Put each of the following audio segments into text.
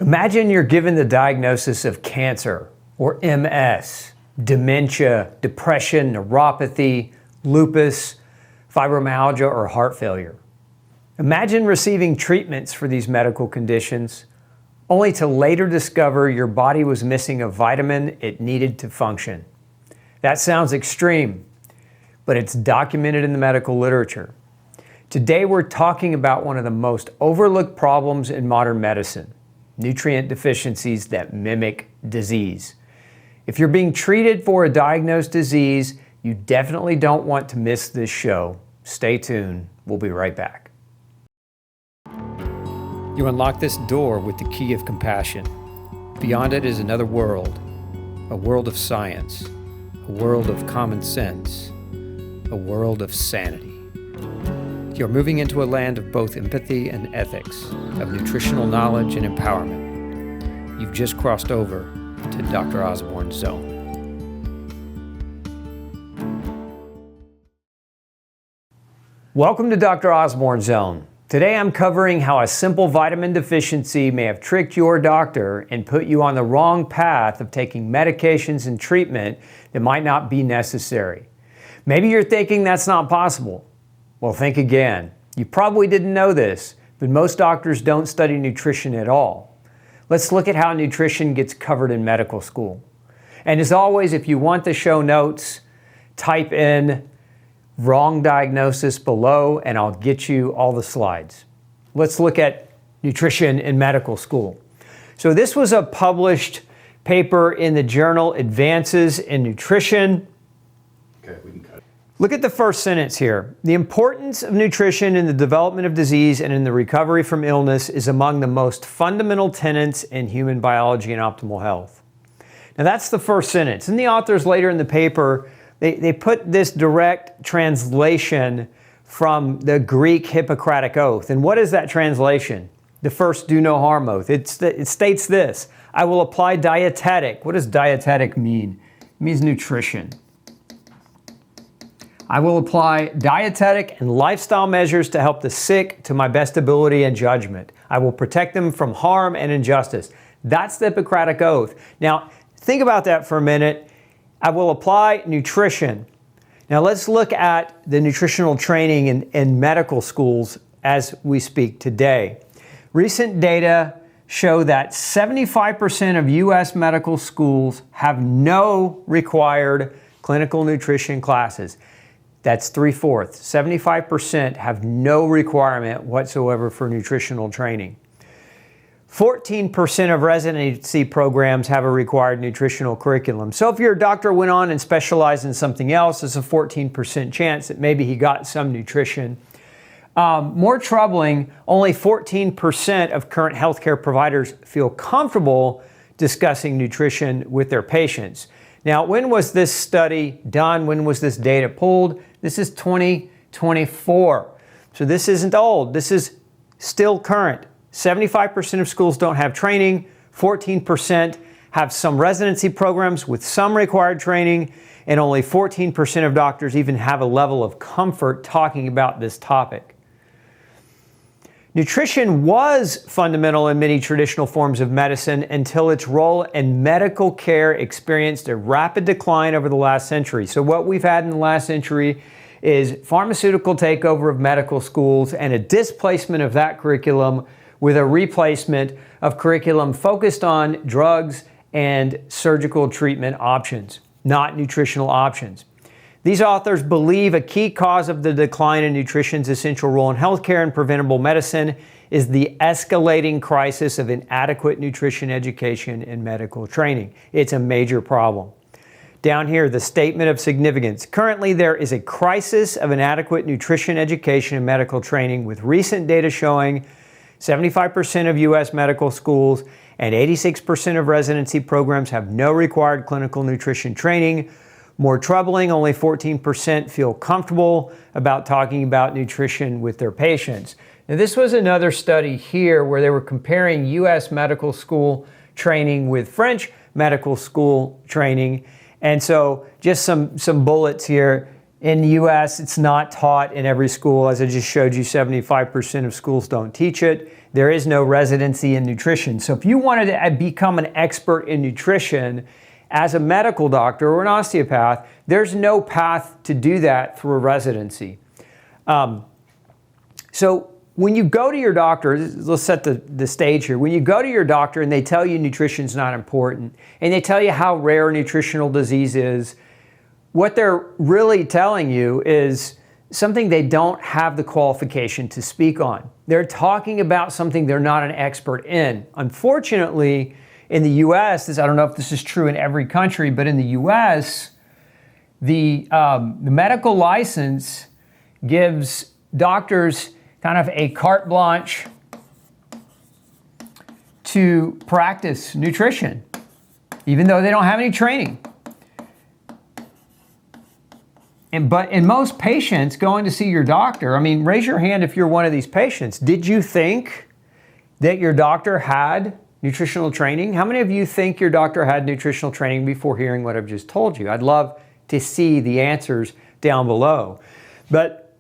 Imagine you're given the diagnosis of cancer or MS, dementia, depression, neuropathy, lupus, fibromyalgia, or heart failure. Imagine receiving treatments for these medical conditions, only to later discover your body was missing a vitamin it needed to function. That sounds extreme, but it's documented in the medical literature. Today we're talking about one of the most overlooked problems in modern medicine, nutrient deficiencies that mimic disease. If you're being treated for a diagnosed disease, you definitely don't want to miss this show. Stay tuned. We'll be right back. You unlock this door with the key of compassion. Beyond it is another world, a world of science, a world of common sense, a world of sanity. You're moving into a land of both empathy and ethics, of nutritional knowledge and empowerment. You've just crossed over to Dr. Osborne's zone. Welcome to Dr. Osborne's Zone. Today I'm covering how a simple vitamin deficiency may have tricked your doctor and put you on the wrong path of taking medications and treatment that might not be necessary. Maybe you're thinking that's not possible. Well, think again. You probably didn't know this, but most doctors don't study nutrition at all. Let's look at how nutrition gets covered in medical school. And as always, if you want the show notes, type in wrong diagnosis below and I'll get you all the slides. Let's look at nutrition in medical school. So this was a published paper in the journal Advances in Nutrition. Okay, we can cut it. Look at the first sentence here. The importance of nutrition in the development of disease and in the recovery from illness is among the most fundamental tenets in human biology and optimal health. Now that's the first sentence. And the authors later in the paper, they put this direct translation from the Greek Hippocratic Oath. And what is that translation? The first do no harm oath. It states this: I will apply dietetic. What does dietetic mean? It means nutrition. I will apply dietetic and lifestyle measures to help the sick to my best ability and judgment. I will protect them from harm and injustice. That's the Hippocratic Oath. Now, think about that for a minute. I will apply nutrition. Now, let's look at the nutritional training in medical schools as we speak today. Recent data show that 75% of U.S. medical schools have no required clinical nutrition classes. That's 3/4. 75% have no requirement whatsoever for nutritional training. 14% of residency programs have a required nutritional curriculum. So if your doctor went on and specialized in something else, there's a 14% chance that maybe he got some nutrition. More troubling, only 14% of current healthcare providers feel comfortable discussing nutrition with their patients. Now, when was this study done? When was this data pulled? This is 2024. So this isn't old. This is still current. 75% of schools don't have training. 14% have some residency programs with some required training. And only 14% of doctors even have a level of comfort talking about this topic. Nutrition was fundamental in many traditional forms of medicine until its role in medical care experienced a rapid decline over the last century. So what we've had in the last century is pharmaceutical takeover of medical schools and a displacement of that curriculum with a replacement of curriculum focused on drugs and surgical treatment options, not nutritional options. These authors believe a key cause of the decline in nutrition's essential role in healthcare and preventable medicine is the escalating crisis of inadequate nutrition education and medical training. It's a major problem. Down here, the statement of significance. Currently, there is a crisis of inadequate nutrition education and medical training, with recent data showing 75% of U.S. medical schools and 86% of residency programs have no required clinical nutrition training. More troubling, only 14% feel comfortable about talking about nutrition with their patients. Now, this was another study here where they were comparing U.S. medical school training with French medical school training. And so just some bullets here. In the US, it's not taught in every school. As I just showed you, 75% of schools don't teach it. There is no residency in nutrition. So if you wanted to become an expert in nutrition as a medical doctor or an osteopath, there's no path to do that through a residency. So when you go to your doctor, let's set the stage here. When you go to your doctor and they tell you nutrition's not important, and they tell you how rare nutritional disease is, what they're really telling you is something they don't have the qualification to speak on. They're talking about something they're not an expert in. Unfortunately, in the US, I don't know if this is true in every country, but in the US, the medical license gives doctors kind of a carte blanche to practice nutrition, even though they don't have any training. But in most patients going to see your doctor, I mean, raise your hand if you're one of these patients. Did you think that your doctor had nutritional training? How many of you think your doctor had nutritional training before hearing what I've just told you? I'd love to see the answers down below. But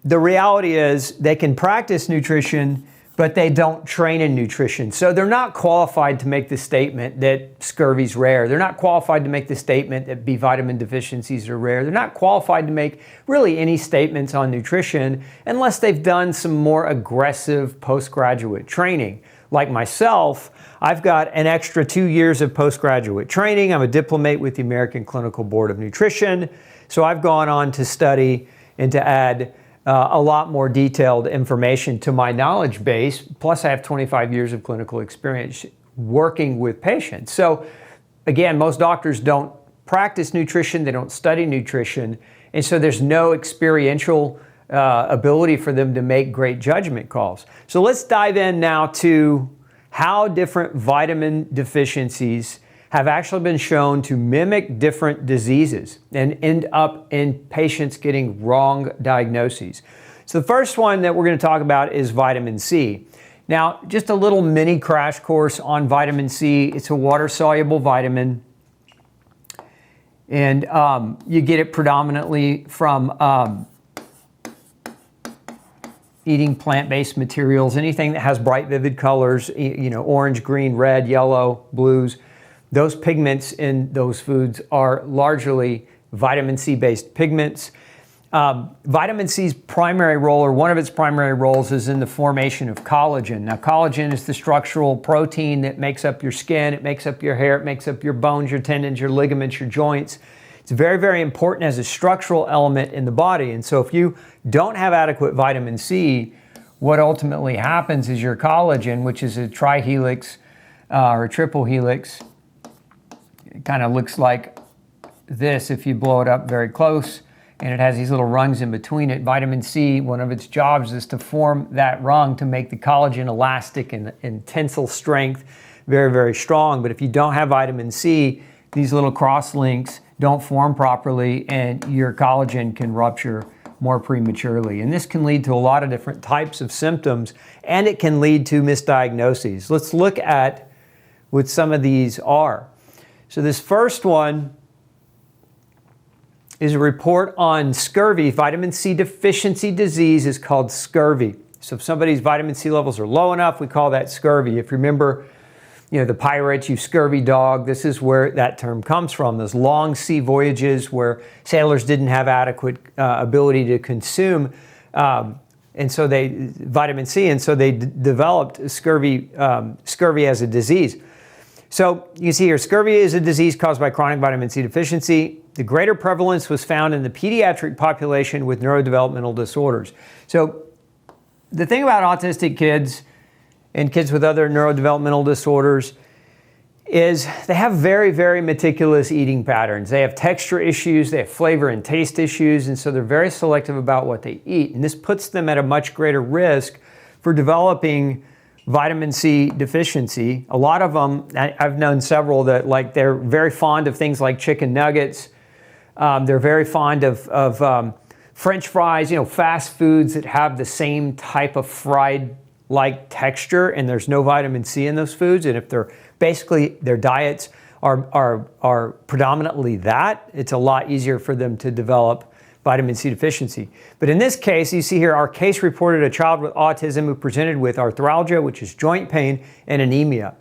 the reality is they can practice nutrition, but they don't train in nutrition. So they're not qualified to make the statement that scurvy's rare. They're not qualified to make the statement that B vitamin deficiencies are rare. They're not qualified to make really any statements on nutrition unless they've done some more aggressive postgraduate training. Like myself, I've got an extra 2 years of postgraduate training. I'm a diplomate with the American Clinical Board of Nutrition. So I've gone on to study and to add a lot more detailed information to my knowledge base. Plus, I have 25 years of clinical experience working with patients. So again, most doctors don't practice nutrition. They don't study nutrition. And so there's no experiential ability for them to make great judgment calls. So let's dive in now to how different vitamin deficiencies have actually been shown to mimic different diseases and end up in patients getting wrong diagnoses. So the first one that we're going to talk about is vitamin C. Now, just a little mini crash course on vitamin C. It's a water-soluble vitamin, and you get it predominantly from eating plant-based materials, anything that has bright, vivid colors, orange, green, red, yellow, blues. Those pigments in those foods are largely vitamin C-based pigments. Vitamin C's primary role, or one of its primary roles, is in the formation of collagen. Now, collagen is the structural protein that makes up your skin, it makes up your hair, it makes up your bones, your tendons, your ligaments, your joints. It's very, very important as a structural element in the body. And so if you don't have adequate vitamin C, what ultimately happens is your collagen, which is a trihelix or a triple helix, it kind of looks like this if you blow it up very close, and it has these little rungs in between it. Vitamin C, one of its jobs is to form that rung to make the collagen elastic and tensile strength very, very strong. But if you don't have vitamin C, these little cross links don't form properly and your collagen can rupture more prematurely. And this can lead to a lot of different types of symptoms, and it can lead to misdiagnoses. Let's look at what some of these are. So this first one is a report on scurvy. Vitamin C deficiency disease is called scurvy. So if somebody's vitamin C levels are low enough, we call that scurvy. If you remember, the pirates, you scurvy dog, this is where that term comes from. Those long sea voyages where sailors didn't have adequate ability to consume vitamin C, and so they developed scurvy as a disease. So you can see here, scurvy is a disease caused by chronic vitamin C deficiency. The greater prevalence was found in the pediatric population with neurodevelopmental disorders. So the thing about autistic kids and kids with other neurodevelopmental disorders is they have very, very meticulous eating patterns. They have texture issues, they have flavor and taste issues, and so they're very selective about what they eat. And this puts them at a much greater risk for developing vitamin C deficiency. A lot of them, I've known several that they're very fond of things like chicken nuggets. They're very fond of French fries, fast foods that have the same type of fried-like texture, and there's no vitamin C in those foods. And if their diets are predominantly that, it's a lot easier for them to develop vitamin C deficiency. But in this case, you see here, our case reported a child with autism who presented with arthralgia, which is joint pain, and anemia.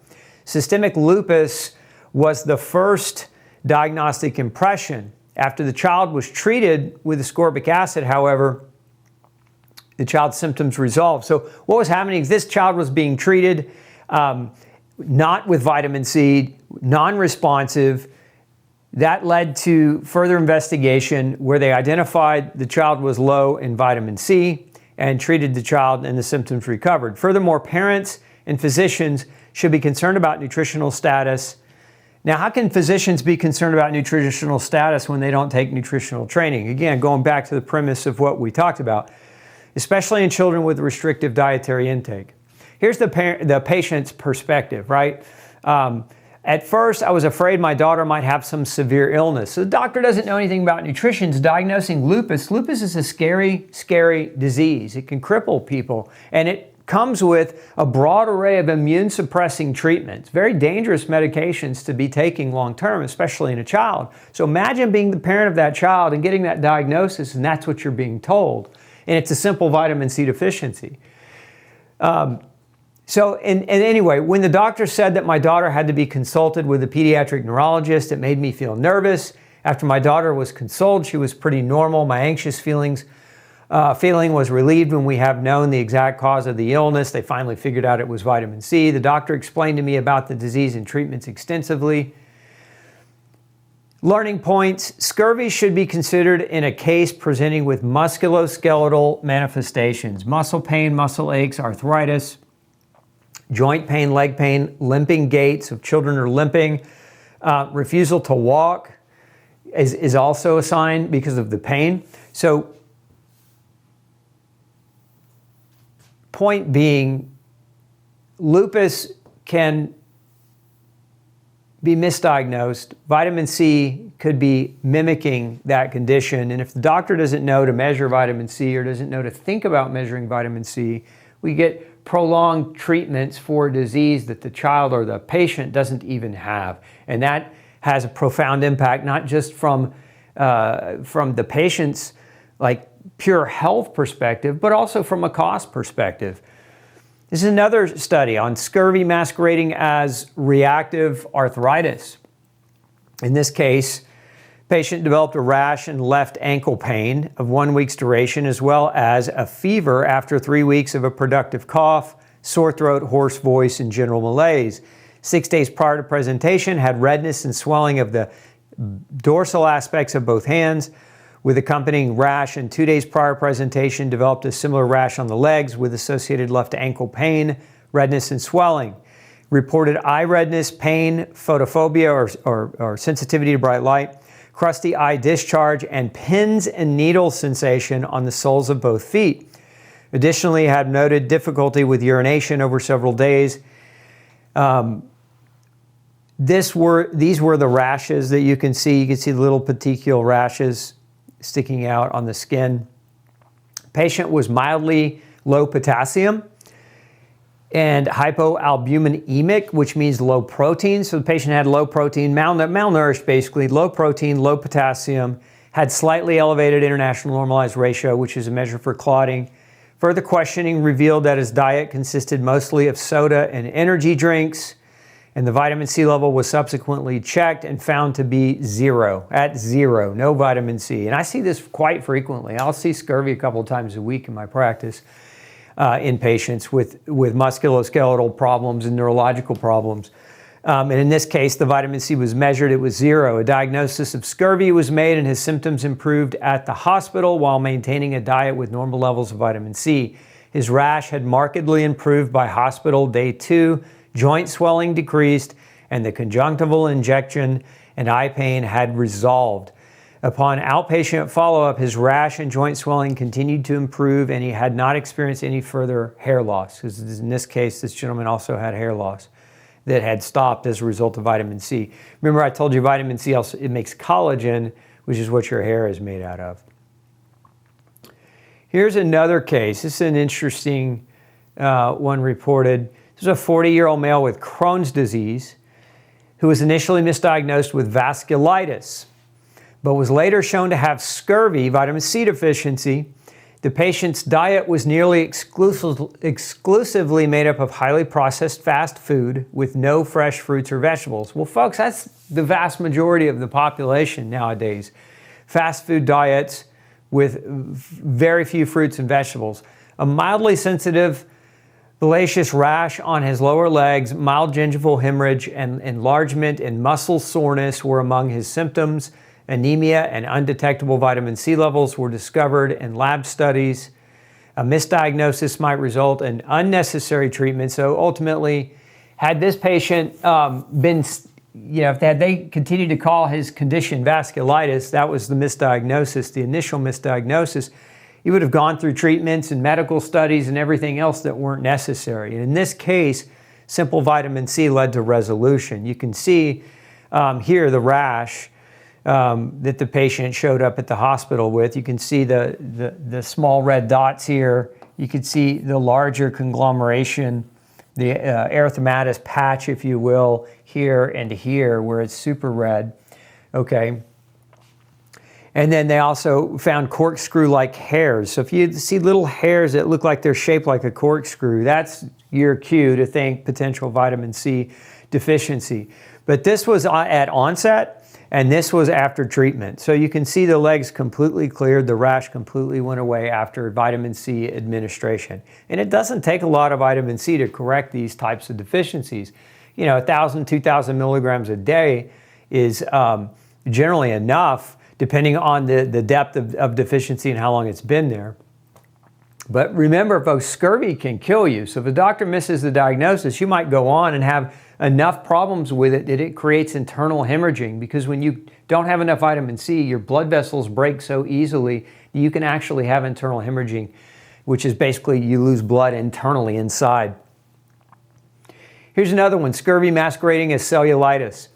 Systemic lupus was the first diagnostic impression. After the child was treated with ascorbic acid, however, the child's symptoms resolved. So what was happening is this child was being treated not with vitamin C, non-responsive. That led to further investigation where they identified the child was low in vitamin C and treated the child, and the symptoms recovered. Furthermore, parents and physicians should be concerned about nutritional status. Now, how can physicians be concerned about nutritional status when they don't take nutritional training? Again, going back to the premise of what we talked about, especially in children with restrictive dietary intake. Here's the patient's perspective, right? At first, I was afraid my daughter might have some severe illness. So the doctor doesn't know anything about nutrition, is diagnosing lupus. Lupus is a scary, scary disease. It can cripple people, and it comes with a broad array of immune-suppressing treatments, very dangerous medications to be taking long-term, especially in a child. So imagine being the parent of that child and getting that diagnosis, and that's what you're being told. And it's a simple vitamin C deficiency. Anyway, when the doctor said that my daughter had to be consulted with a pediatric neurologist, it made me feel nervous. After my daughter was consoled, she was pretty normal. My anxious feeling was relieved when we have known the exact cause of the illness. They finally figured out it was vitamin C. The doctor explained to me about the disease and treatments extensively. Learning points: scurvy should be considered in a case presenting with musculoskeletal manifestations, muscle pain, muscle aches, arthritis, joint pain, leg pain, limping gait, so children are limping. Refusal to walk is also a sign because of the pain. So, point being, lupus can be misdiagnosed. Vitamin C could be mimicking that condition. And if the doctor doesn't know to measure vitamin C or doesn't know to think about measuring vitamin C, we get prolonged treatments for a disease that the child or the patient doesn't even have. And that has a profound impact, not just from the patient's pure health perspective, but also from a cost perspective. This is another study on scurvy masquerading as reactive arthritis. In this case, patient developed a rash and left ankle pain of 1 week's duration, as well as a fever after 3 weeks of a productive cough, sore throat, hoarse voice, and general malaise. 6 days prior to presentation, had redness and swelling of the dorsal aspects of both hands with accompanying rash, and 2 days prior presentation developed a similar rash on the legs with associated left ankle pain, redness, and swelling. Reported eye redness, pain, photophobia or sensitivity to bright light, crusty eye discharge, and pins and needles sensation on the soles of both feet. Additionally, had noted difficulty with urination over several days. These were the rashes that you can see. You can see the little petechial rashes sticking out on the skin. Patient was mildly low potassium and hypoalbuminemic, which means low protein. So the patient had low protein, malnourished basically, low protein, low potassium, had slightly elevated international normalized ratio, which is a measure for clotting. Further questioning revealed that his diet consisted mostly of soda and energy drinks, and the vitamin C level was subsequently checked and found to be at zero, no vitamin C. And I see this quite frequently. I'll see scurvy a couple of times a week in my practice in patients with musculoskeletal problems and neurological problems. And in this case, the vitamin C was measured, it was zero. A diagnosis of scurvy was made and his symptoms improved at the hospital while maintaining a diet with normal levels of vitamin C. His rash had markedly improved by hospital day 2. Joint swelling decreased, and the conjunctival injection and eye pain had resolved. Upon outpatient follow-up, his rash and joint swelling continued to improve, and he had not experienced any further hair loss, because in this case, this gentleman also had hair loss that had stopped as a result of vitamin C. Remember, I told you vitamin C also, it makes collagen, which is what your hair is made out of. Here's another case. This is an interesting one reported. This is a 40-year-old male with Crohn's disease who was initially misdiagnosed with vasculitis. but was later shown to have scurvy, vitamin C deficiency. The patient's diet was nearly exclusively made up of highly processed fast food with no fresh fruits or vegetables. Well, folks, that's the vast majority of the population nowadays. Fast food diets with very few fruits and vegetables. A mildly sensitive Bilious rash on his lower legs, mild gingival hemorrhage, and enlargement and muscle soreness were among his symptoms. Anemia and undetectable vitamin C levels were discovered in lab studies. A misdiagnosis might result in unnecessary treatment. So ultimately, had this patient been, had they continued to call his condition vasculitis, that was the misdiagnosis, the initial misdiagnosis, he would have gone through treatments and medical studies and everything else that weren't necessary. And in this case, simple vitamin C led to resolution. You can see here the rash that the patient showed up at the hospital with. You can see the small red dots here. You can see the larger conglomeration, the erythematous patch, if you will, here and here where it's super red. Okay. And then they also found corkscrew-like hairs. So if you see little hairs that look like they're shaped like a corkscrew, that's your cue to think potential vitamin C deficiency. But this was at onset, and this was after treatment. So you can see the legs completely cleared, the rash completely went away after vitamin C administration. And it doesn't take a lot of vitamin C to correct these types of deficiencies. 1,000, 2,000 milligrams a day is generally enough, depending on the depth of deficiency and how long it's been there. But remember, folks, scurvy can kill you. So if a doctor misses the diagnosis, you might go on and have enough problems with it that it creates internal hemorrhaging, because when you don't have enough vitamin C, your blood vessels break so easily, you can actually have internal hemorrhaging, which is basically you lose blood internally inside. Here's another one, scurvy masquerading as cellulitis.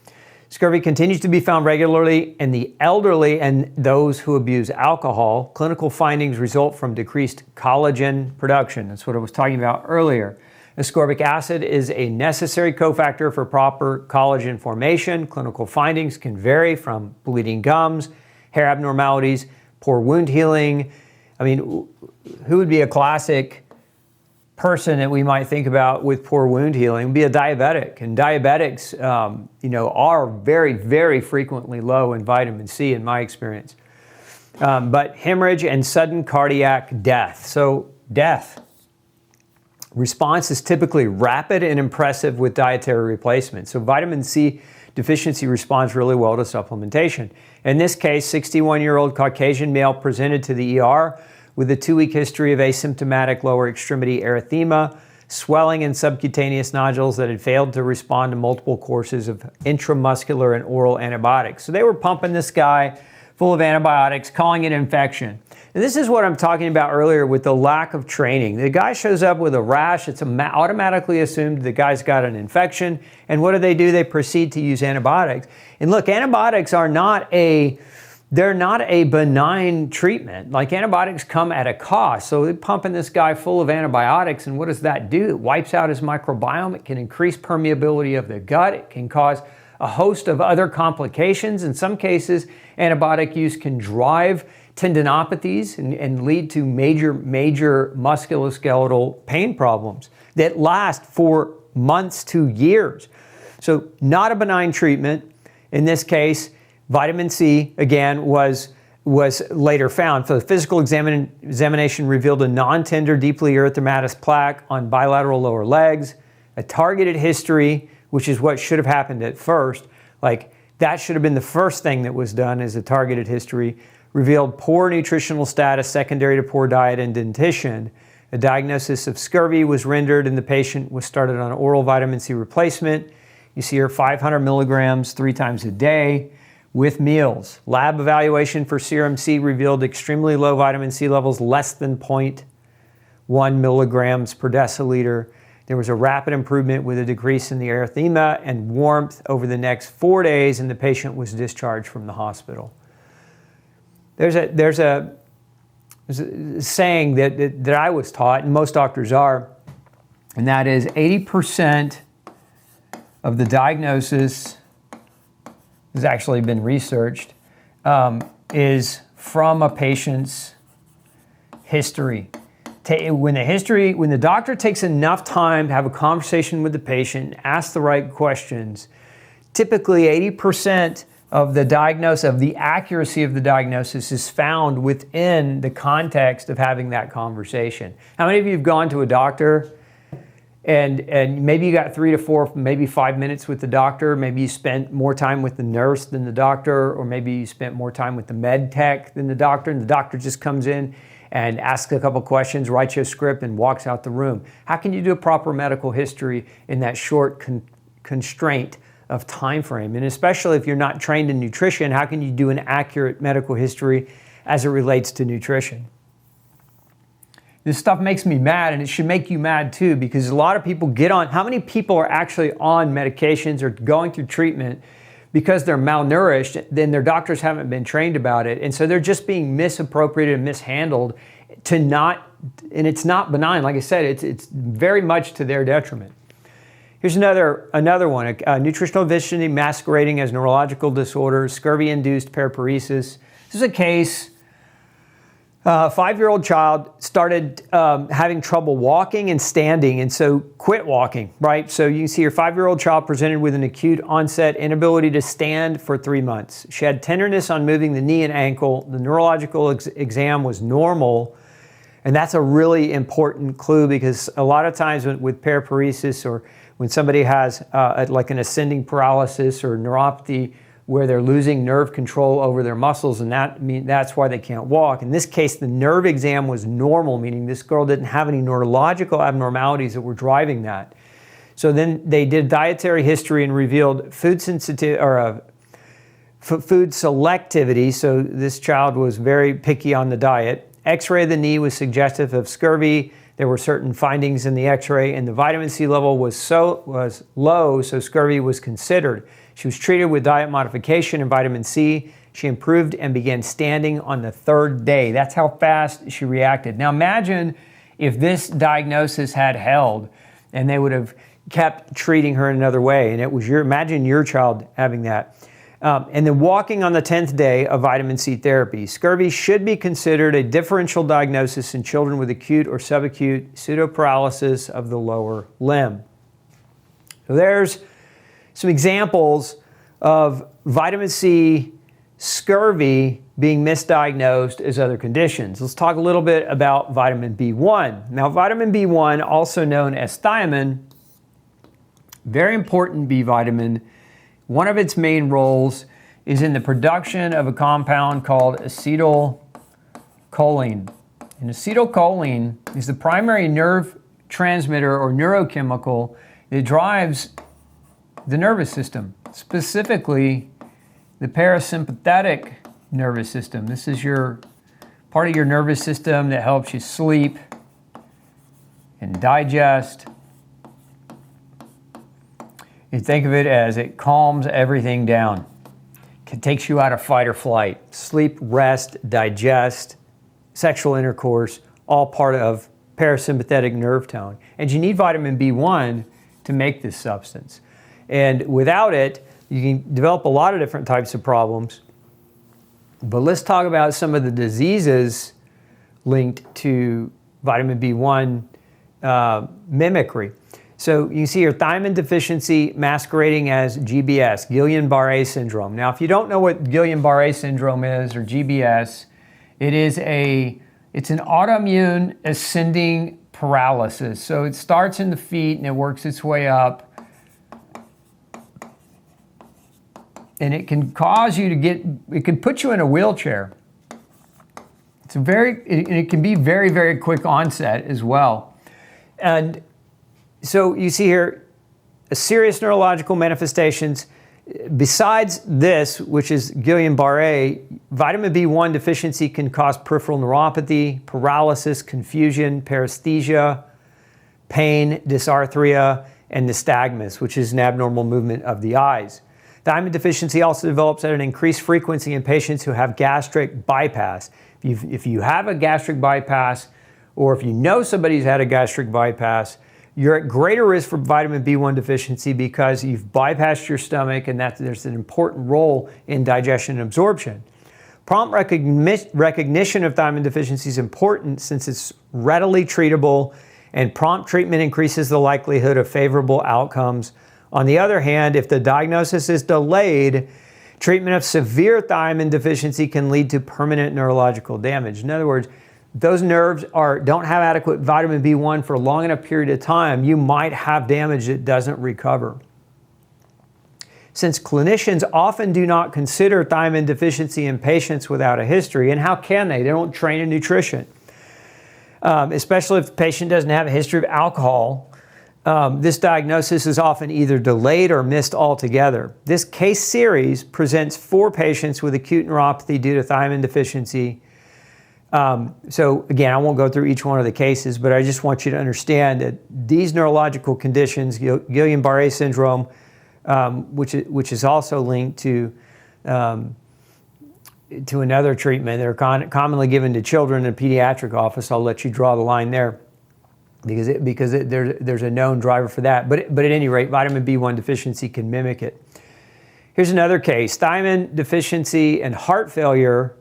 Scurvy continues to be found regularly in the elderly and those who abuse alcohol. Clinical findings result from decreased collagen production. That's what I was talking about earlier. Ascorbic acid is a necessary cofactor for proper collagen formation. Clinical findings can vary from bleeding gums, hair abnormalities, poor wound healing. I mean, who would be a classic person that we might think about with poor wound healing would be a diabetic. And diabetics, are very, very frequently low in vitamin C in my experience. But hemorrhage and sudden cardiac death. So death. Response is typically rapid and impressive with dietary replacement. So vitamin C deficiency responds really well to supplementation. In this case, 61-year-old Caucasian male presented to the ER with a 2-week history of asymptomatic lower extremity erythema, swelling and subcutaneous nodules that had failed to respond to multiple courses of intramuscular and oral antibiotics. So they were pumping this guy full of antibiotics, calling it infection. And this is what I'm talking about earlier with the lack of training. The guy shows up with a rash. It's automatically assumed the guy's got an infection. And what do? They proceed to use antibiotics. And look, antibiotics are they're not a benign treatment. Like, antibiotics come at a cost. So they're pumping this guy full of antibiotics, and what does that do? It wipes out his microbiome. It can increase permeability of the gut. It can cause a host of other complications. In some cases, antibiotic use can drive tendinopathies and lead to major musculoskeletal pain problems that last for months to years. So not a benign treatment. In this case, vitamin C, again, was later found. So the physical examination revealed a non-tender, deeply erythematous plaque on bilateral lower legs, a targeted history, which is what should have happened at first. Like, that should have been the first thing that was done, as a targeted history, revealed poor nutritional status secondary to poor diet and dentition. A diagnosis of scurvy was rendered, and the patient was started on oral vitamin C replacement. You see here 500 milligrams 3 times a day with meals. Lab evaluation for serum C revealed extremely low vitamin C levels, less than 0.1 milligrams per deciliter. There was a rapid improvement with a decrease in the erythema and warmth over the next 4 days, and the patient was discharged from the hospital. There's a saying that I was taught, and most doctors are, and that is 80% of the diagnosis has actually been researched. is from a patient's history. When the doctor takes enough time to have a conversation with the patient, ask the right questions, typically 80% of the diagnosis, of the accuracy of the diagnosis is found within the context of having that conversation. How many of you have gone to a doctor and maybe you got 3 to 4, maybe 5 minutes with the doctor, maybe you spent more time with the nurse than the doctor, or maybe you spent more time with the med tech than the doctor, and the doctor just comes in and asks a couple questions, writes you a script, and walks out the room. How can you do a proper medical history in that short constraint of time frame? And especially if you're not trained in nutrition, how can you do an accurate medical history as it relates to nutrition? This stuff makes me mad, and it should make you mad too, because a lot of people get on. How many people are actually on medications or going through treatment because they're malnourished, then their doctors haven't been trained about it, and so they're just being misappropriated and mishandled and it's not benign. Like I said, it's very much to their detriment. Here's another one, a nutritional deficiency masquerading as neurological disorder, scurvy-induced paraparesis. This is a case. A 5-year-old child started having trouble walking and standing, and so quit walking, right? So you can see your 5-year-old child presented with an acute onset inability to stand for 3 months. She had tenderness on moving the knee and ankle. The neurological exam was normal, and that's a really important clue, because a lot of times with paraparesis, or when somebody has like an ascending paralysis or neuropathy, where they're losing nerve control over their muscles, and that's why they can't walk. In this case, the nerve exam was normal, meaning this girl didn't have any neurological abnormalities that were driving that. So then they did dietary history and revealed food selectivity. So this child was very picky on the diet. X-ray of the knee was suggestive of scurvy. There were certain findings in the X-ray, and the vitamin C level was low, so scurvy was considered. She was treated with diet modification and vitamin C. She improved and began standing on the 3rd day. That's how fast she reacted. Now imagine if this diagnosis had held and they would have kept treating her in another way, and it was imagine your child having that. And then walking on the 10th day of vitamin C therapy. Scurvy should be considered a differential diagnosis in children with acute or subacute pseudoparalysis of the lower limb. So there's some examples of vitamin C scurvy being misdiagnosed as other conditions. Let's talk a little bit about vitamin B1. Now, vitamin B1, also known as thiamine, very important B vitamin. One of its main roles is in the production of a compound called acetylcholine. And acetylcholine is the primary nerve transmitter or neurochemical that drives the nervous system, specifically the parasympathetic nervous system. This is your part of your nervous system that helps you sleep and digest. You think of it as it calms everything down. It takes you out of fight or flight. Sleep, rest, digest, sexual intercourse, all part of parasympathetic nerve tone. And you need vitamin B1 to make this substance. And without it, you can develop a lot of different types of problems. But let's talk about some of the diseases linked to vitamin B1 mimicry. So you can see here thiamine deficiency masquerading as GBS, Guillain-Barré Syndrome. Now, if you don't know what Guillain-Barré Syndrome is, or GBS, it's an autoimmune ascending paralysis. So it starts in the feet and it works its way up. And it can cause you it can put you in a wheelchair. It can be very, very quick onset as well. And so you see here a serious neurological manifestations. Besides this, which is Guillain-Barré, vitamin B1 deficiency can cause peripheral neuropathy, paralysis, confusion, paresthesia, pain, dysarthria, and nystagmus, which is an abnormal movement of the eyes. Thiamine deficiency also develops at an increased frequency in patients who have gastric bypass. If you have a gastric bypass, or if you know somebody who's had a gastric bypass, you're at greater risk for vitamin B1 deficiency because you've bypassed your stomach, and there's an important role in digestion and absorption. Prompt recognition of thiamine deficiency is important since it's readily treatable, and prompt treatment increases the likelihood of favorable outcomes. On the other hand, if the diagnosis is delayed, treatment of severe thiamine deficiency can lead to permanent neurological damage. In other words, those nerves don't have adequate vitamin B1 for a long enough period of time, you might have damage that doesn't recover. Since clinicians often do not consider thiamine deficiency in patients without a history, and how can they? They don't train in nutrition. Especially if the patient doesn't have a history of alcohol, this diagnosis is often either delayed or missed altogether. This case series presents 4 patients with acute neuropathy due to thiamine deficiency. So again, I won't go through each one of the cases, but I just want you to understand that these neurological conditions, Guillain-Barré Syndrome, which is also linked to another treatment that are commonly given to children in a pediatric office. I'll let you draw the line there because there's a known driver for that. But at any rate, vitamin B1 deficiency can mimic it. Here's another case, thiamine deficiency and heart failure.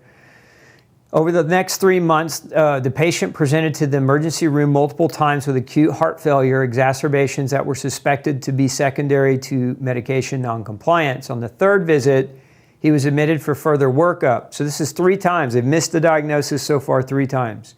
Over the next 3 months, the patient presented to the emergency room multiple times with acute heart failure exacerbations that were suspected to be secondary to medication noncompliance. On the 3rd visit, he was admitted for further workup. So this is 3 times. They've missed the diagnosis so far 3 times.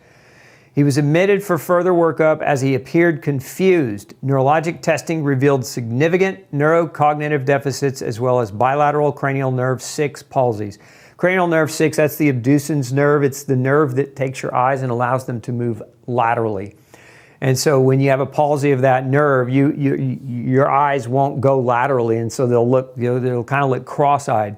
He was admitted for further workup as he appeared confused. Neurologic testing revealed significant neurocognitive deficits as well as bilateral cranial nerve 6 palsies. Cranial nerve 6, that's the abducens nerve. It's the nerve that takes your eyes and allows them to move laterally. And so when you have a palsy of that nerve, your eyes won't go laterally, and so they'll kind of look cross-eyed.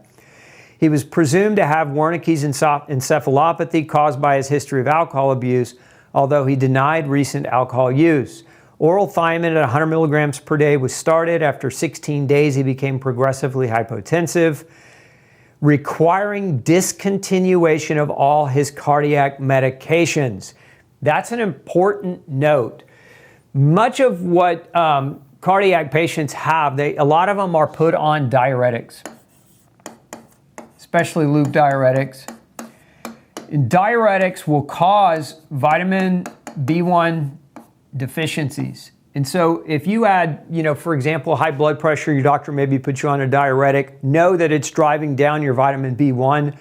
He was presumed to have Wernicke's encephalopathy caused by his history of alcohol abuse, although he denied recent alcohol use. Oral thiamine at 100 milligrams per day was started. After 16 days, he became progressively hypotensive, requiring discontinuation of all his cardiac medications. That's an important note. Much of what cardiac patients have, a lot of them are put on diuretics, especially loop diuretics. And diuretics will cause vitamin B1 deficiencies. And so if you add, for example, high blood pressure, your doctor maybe put you on a diuretic, know that it's driving down your vitamin B1,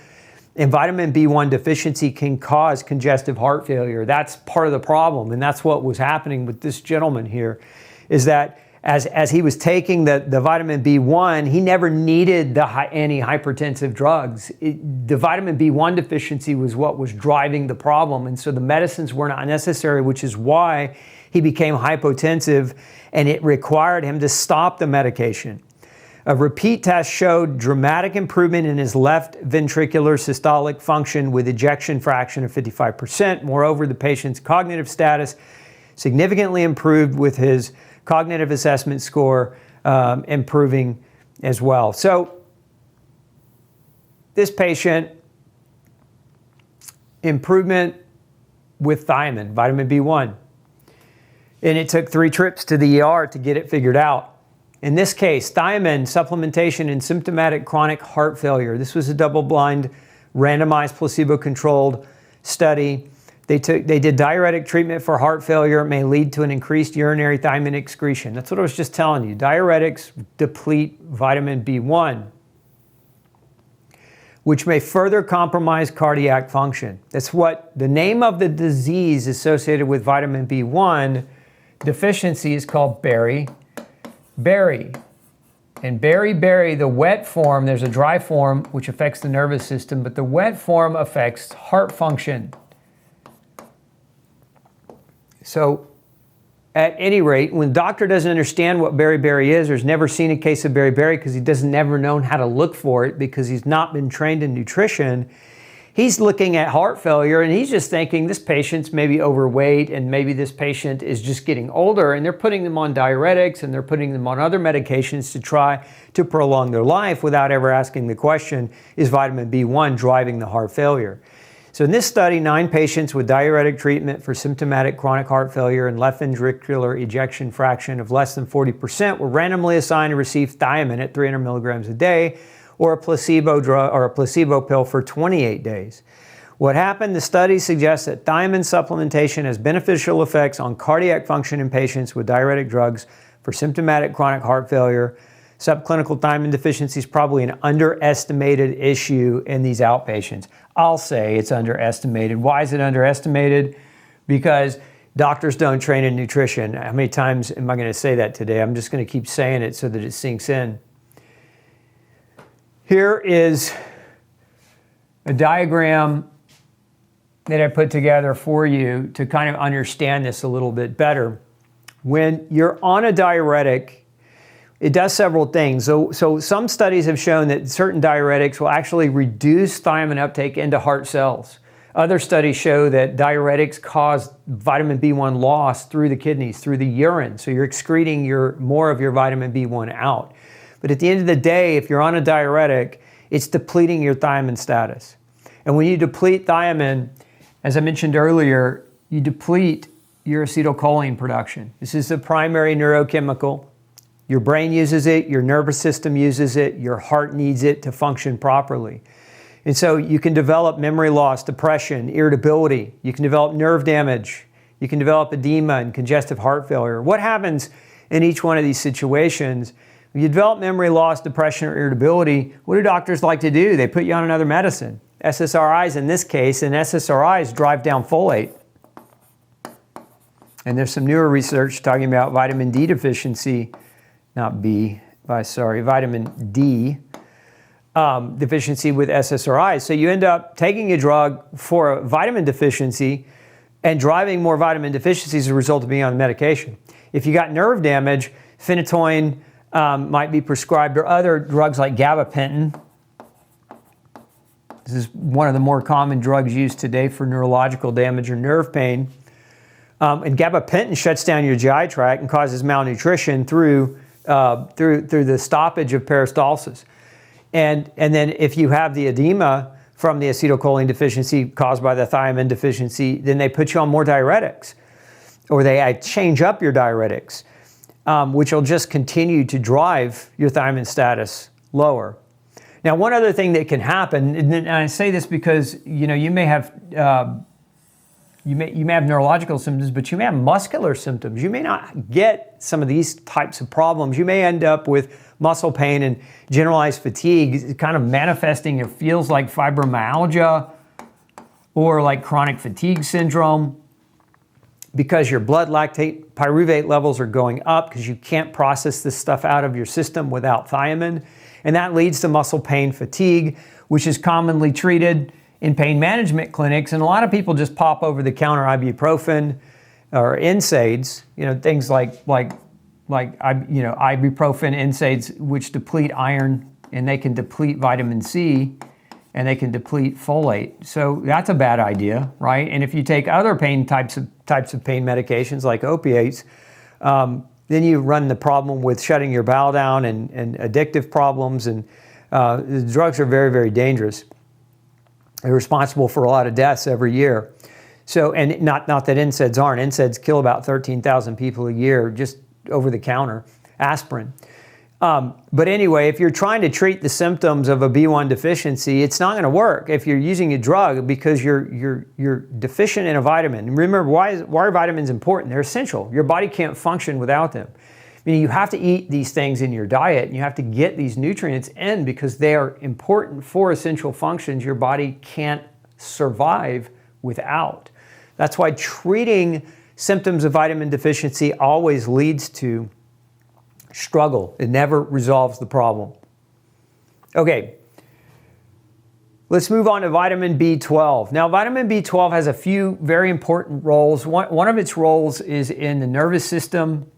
and vitamin B1 deficiency can cause congestive heart failure. That's part of the problem, and that's what was happening with this gentleman here, is that as he was taking the vitamin B1, he never needed the antihypertensive drugs. The vitamin B1 deficiency was what was driving the problem, and so the medicines were not necessary, which is why he became hypotensive, and it required him to stop the medication. A repeat test showed dramatic improvement in his left ventricular systolic function with ejection fraction of 55%. Moreover, the patient's cognitive status significantly improved with his cognitive assessment score improving as well. So this patient, improvement with thiamine, vitamin B1. And it took 3 trips to the ER to get it figured out. In this case, thiamine supplementation in symptomatic chronic heart failure. This was a double-blind, randomized, placebo-controlled study. They did diuretic treatment for heart failure. It may lead to an increased urinary thiamine excretion. That's what I was just telling you. Diuretics deplete vitamin B1, which may further compromise cardiac function. That's what the name of the disease associated with vitamin B1 deficiency is called beriberi. And beriberi, the wet form, there's a dry form which affects the nervous system, but the wet form affects heart function. So at any rate, when the doctor doesn't understand what beriberi is, or has never seen a case of beriberi because he doesn't never known how to look for it because he's not been trained in nutrition, he's looking at heart failure and he's just thinking this patient's maybe overweight and maybe this patient is just getting older, and they're putting them on diuretics and they're putting them on other medications to try to prolong their life without ever asking the question, is vitamin B1 driving the heart failure? So in this study, 9 patients with diuretic treatment for symptomatic chronic heart failure and left ventricular ejection fraction of less than 40% were randomly assigned to receive thiamine at 300 milligrams a day, or a placebo drug or a placebo pill for 28 days. What happened? The study suggests that thiamine supplementation has beneficial effects on cardiac function in patients with diuretic drugs for symptomatic chronic heart failure. Subclinical thiamine deficiency is probably an underestimated issue in these outpatients. I'll say it's underestimated. Why is it underestimated? Because doctors don't train in nutrition. How many times am I going to say that today? I'm just going to keep saying it so that it sinks in. Here is a diagram that I put together for you to kind of understand this a little bit better. When you're on a diuretic, it does several things. So some studies have shown that certain diuretics will actually reduce thiamine uptake into heart cells. Other studies show that diuretics cause vitamin B1 loss through the kidneys, through the urine. So you're excreting more of your vitamin B1 out. But at the end of the day, if you're on a diuretic, it's depleting your thiamine status. And when you deplete thiamine, as I mentioned earlier, you deplete your acetylcholine production. This is the primary neurochemical. Your brain uses it, your nervous system uses it, your heart needs it to function properly. And so you can develop memory loss, depression, irritability. You can develop nerve damage. You can develop edema and congestive heart failure. What happens in each one of these situations? When you develop memory loss, depression, or irritability, what do doctors like to do? They put you on another medicine. SSRIs in this case, and SSRIs drive down folate. And there's some newer research talking about vitamin D deficiency, vitamin D deficiency with SSRIs. So you end up taking a drug for a vitamin deficiency and driving more vitamin deficiencies as a result of being on the medication. If you got nerve damage, phenytoin might be prescribed, or other drugs like gabapentin. This is one of the more common drugs used today for neurological damage or nerve pain. And gabapentin shuts down your GI tract and causes malnutrition through the stoppage of peristalsis. And then if you have the edema from the acetylcholine deficiency caused by the thiamine deficiency, then they put you on more diuretics, or they change up your diuretics, which will just continue to drive your thiamine status lower. Now, one other thing that can happen, and I say this because you may have neurological symptoms, but you may have muscular symptoms. You may not get some of these types of problems. You may end up with muscle pain and generalized fatigue, kind of manifesting. It feels like fibromyalgia or like chronic fatigue syndrome, because your blood lactate pyruvate levels are going up because you can't process this stuff out of your system without thiamine. And that leads to muscle pain, fatigue, which is commonly treated in pain management clinics. And a lot of people just pop over-the-counter ibuprofen or NSAIDs, things like ibuprofen, NSAIDs, which deplete iron, and they can deplete vitamin C, and they can deplete folate. So that's a bad idea, right? And if you take other pain types of pain medications like opiates, then you run the problem with shutting your bowel down and addictive problems, and the drugs are very, very dangerous. They're responsible for a lot of deaths every year. So, and not that NSAIDs aren't. NSAIDs kill about 13,000 people a year just over the counter, aspirin. But anyway, if you're trying to treat the symptoms of a B1 deficiency, it's not going to work if you're using a drug because you're deficient in a vitamin. And remember, why are vitamins important? They're essential. Your body can't function without them. Meaning you have to eat these things in your diet, and you have to get these nutrients in because they are important for essential functions your body can't survive without. That's why treating symptoms of vitamin deficiency always leads to struggle. It never resolves the problem. Okay, let's move on to vitamin B12. Now, vitamin B12 has a few very important roles. One of its roles is in the nervous system,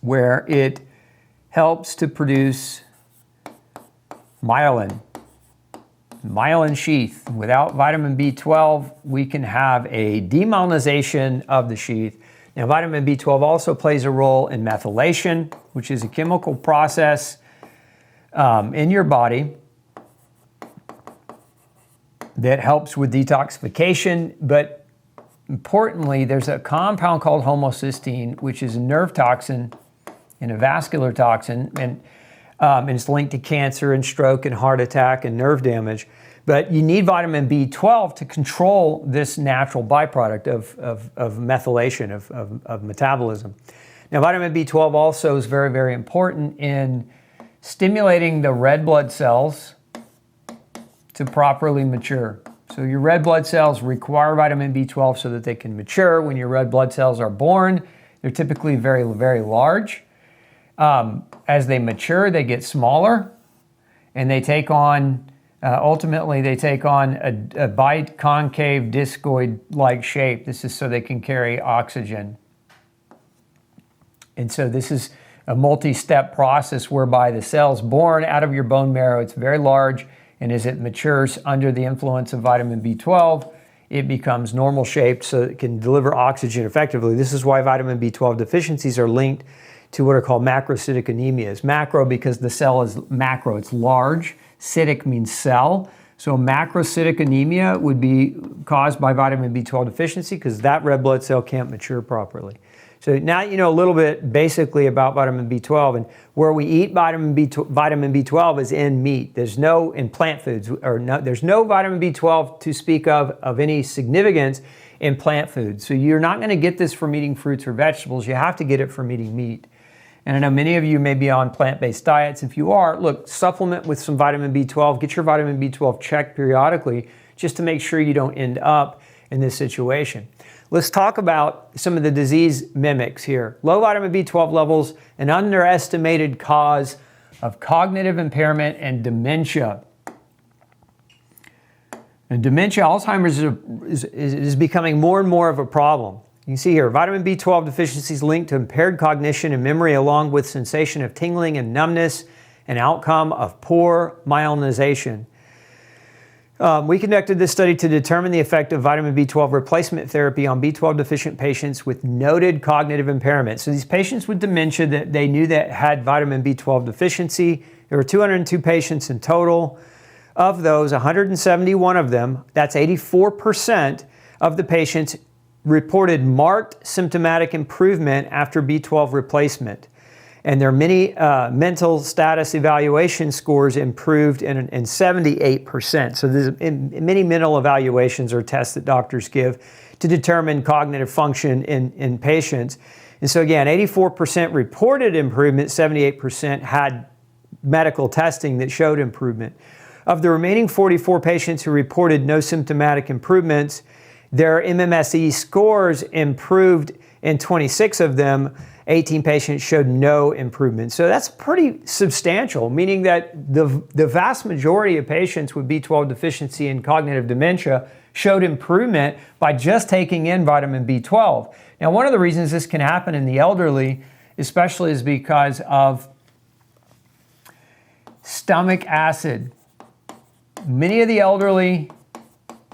where it helps to produce myelin sheath. Without vitamin B12, we can have a demyelinization of the sheath. Now, vitamin B12 also plays a role in methylation, which is a chemical process in your body that helps with detoxification. But importantly, there's a compound called homocysteine, which is a nerve toxin and a vascular toxin. And and it's linked to cancer and stroke and heart attack and nerve damage. But you need vitamin B12 to control this natural byproduct of methylation, of metabolism. Now, vitamin B12 also is very, very important in stimulating the red blood cells to properly mature. So your red blood cells require vitamin B12 so that they can mature. When your red blood cells are born, they're typically very, very large. As they mature, they get smaller, and they take on, ultimately, they take on a biconcave discoid-like shape. This is so they can carry oxygen. And so this is a multi-step process whereby the cells born out of your bone marrow, it's very large, and as it matures under the influence of vitamin B12, it becomes normal shaped so it can deliver oxygen effectively. This is why vitamin B12 deficiencies are linked to what are called macrocytic anemias. Macro because the cell is macro, it's large. Cytic means cell. So macrocytic anemia would be caused by vitamin B12 deficiency because that red blood cell can't mature properly. So now you know a little bit basically about vitamin B12, and where we eat vitamin B12 is in meat. There's no, in plant foods, there's no vitamin B12 to speak of any significance in plant foods. So you're not going to get this from eating fruits or vegetables. You have to get it from eating meat. And I know many of you may be on plant-based diets. If you are, look, supplement with some vitamin B12. Get your vitamin B12 checked periodically just to make sure you don't end up in this situation. Let's talk about some of the disease mimics here. Low vitamin B12 levels, an underestimated cause of cognitive impairment and dementia. And dementia, Alzheimer's is becoming more and more of a problem. You can see here, vitamin B12 deficiencies linked to impaired cognition and memory along with sensation of tingling and numbness, an outcome of poor myelinization. We conducted this study to determine the effect of vitamin B12 replacement therapy on B12 deficient patients with noted cognitive impairment. So these patients with dementia that they knew that had vitamin B12 deficiency, there were 202 patients in total. Of those, 171 of them, that's 84% of the patients, reported marked symptomatic improvement after B12 replacement. And their many mental status evaluation scores improved in 78%. So many mental evaluations or tests that doctors give to determine cognitive function in patients. And so again, 84% reported improvement, 78% had medical testing that showed improvement. Of the remaining 44 patients who reported no symptomatic improvements, their MMSE scores improved in 26 of them. 18 patients showed no improvement. So that's pretty substantial, meaning that the vast majority of patients with B12 deficiency and cognitive dementia showed improvement by just taking in vitamin B12. Now, one of the reasons this can happen in the elderly, especially, is because of stomach acid. Many of the elderly,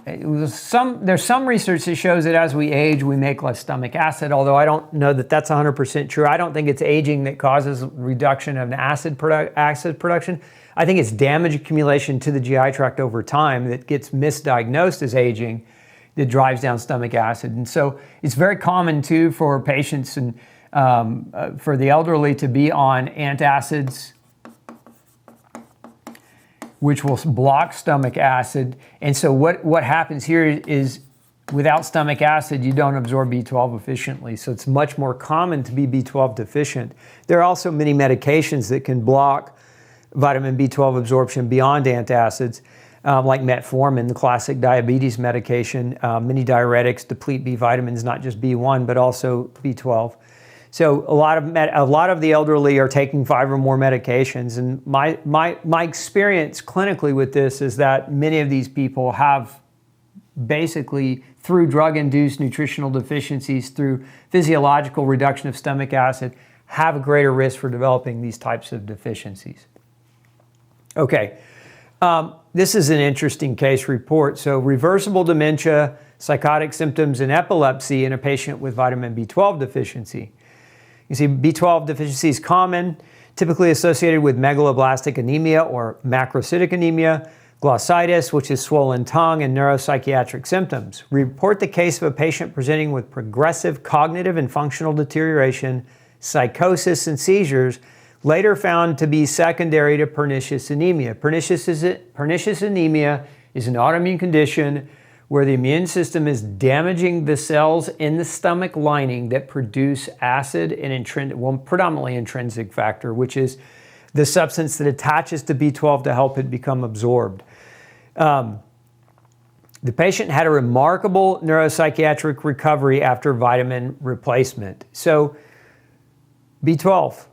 there's some research that shows that as we age, we make less stomach acid, although I don't know that that's 100% true. I don't think it's aging that causes reduction of acid production. I think it's damage accumulation to the GI tract over time that gets misdiagnosed as aging that drives down stomach acid. And so it's very common too for patients and for the elderly to be on antacids, which will block stomach acid. And so what happens here is without stomach acid, you don't absorb B12 efficiently. So it's much more common to be B12 deficient. There are also many medications that can block vitamin B12 absorption beyond antacids, like metformin, the classic diabetes medication. Many diuretics deplete B vitamins, not just B1, but also B12. So a lot of the elderly are taking 5 or more medications, and my experience clinically with this is that many of these people have basically, through drug-induced nutritional deficiencies, through physiological reduction of stomach acid, have a greater risk for developing these types of deficiencies. Okay, this is an interesting case report. So reversible dementia, psychotic symptoms, and epilepsy in a patient with vitamin B12 deficiency. You see, B12 deficiency is common, typically associated with megaloblastic anemia or macrocytic anemia, glossitis, which is swollen tongue, and neuropsychiatric symptoms. Report the case of a patient presenting with progressive cognitive and functional deterioration, psychosis, and seizures, later found to be secondary to pernicious anemia. Pernicious anemia is an autoimmune condition where the immune system is damaging the cells in the stomach lining that produce acid and predominantly intrinsic factor, which is the substance that attaches to B12 to help it become absorbed. The patient had a remarkable neuropsychiatric recovery after vitamin replacement. So, B12.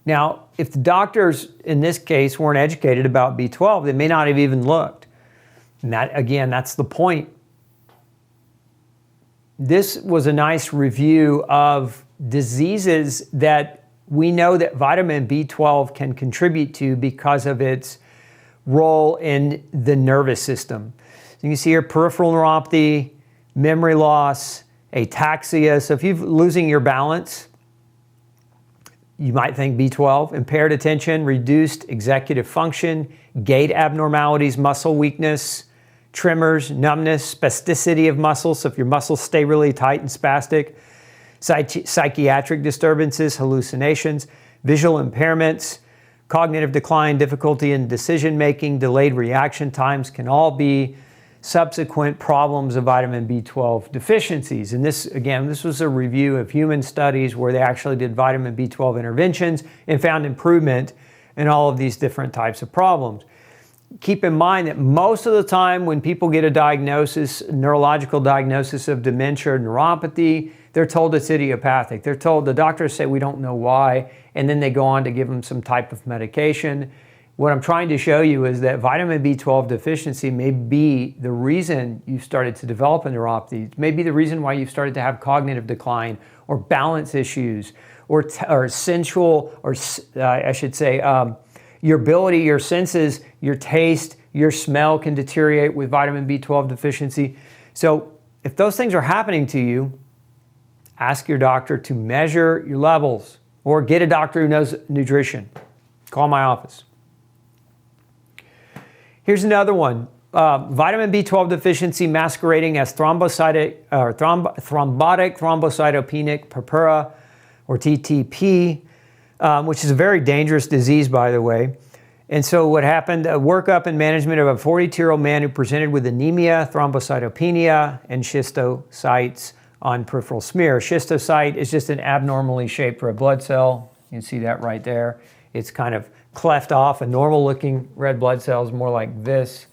Now, if the doctors in this case weren't educated about B12, they may not have even looked. And that, again, that's the point. This was a nice review of diseases that we know that vitamin B12 can contribute to because of its role in the nervous system. So you can see here peripheral neuropathy, memory loss, ataxia. So if you're losing your balance, you might think B12, impaired attention, reduced executive function, gait abnormalities, muscle weakness, tremors, numbness, spasticity of muscles. So if your muscles stay really tight and spastic, psychiatric disturbances, hallucinations, visual impairments, cognitive decline, difficulty in decision making, delayed reaction times can all be subsequent problems of vitamin B12 deficiencies. And this, again, this was a review of human studies where they actually did vitamin B12 interventions and found improvement in all of these different types of problems. Keep in mind that most of the time when people get a diagnosis, neurological diagnosis of dementia or neuropathy, they're told it's idiopathic. They're told, the doctors say we don't know why, and then they go on to give them some type of medication. What I'm trying to show you is that vitamin B12 deficiency may be the reason you started to develop a neuropathy. It may be the reason why you've started to have cognitive decline or balance issues or sensual, or I should say, your ability, your senses, your taste, your smell can deteriorate with vitamin B12 deficiency. So if those things are happening to you, ask your doctor to measure your levels or get a doctor who knows nutrition. Call my office. Here's another one. Vitamin B12 deficiency masquerading as thrombotic thrombocytopenic purpura, or TTP, which is a very dangerous disease, by the way. And so what happened, a workup and management of a 42-year-old man who presented with anemia, thrombocytopenia, and schistocytes on peripheral smear. Schistocyte is just an abnormally shaped red blood cell. You can see that right there. It's kind of cleft off. A normal looking red blood cell is more like this.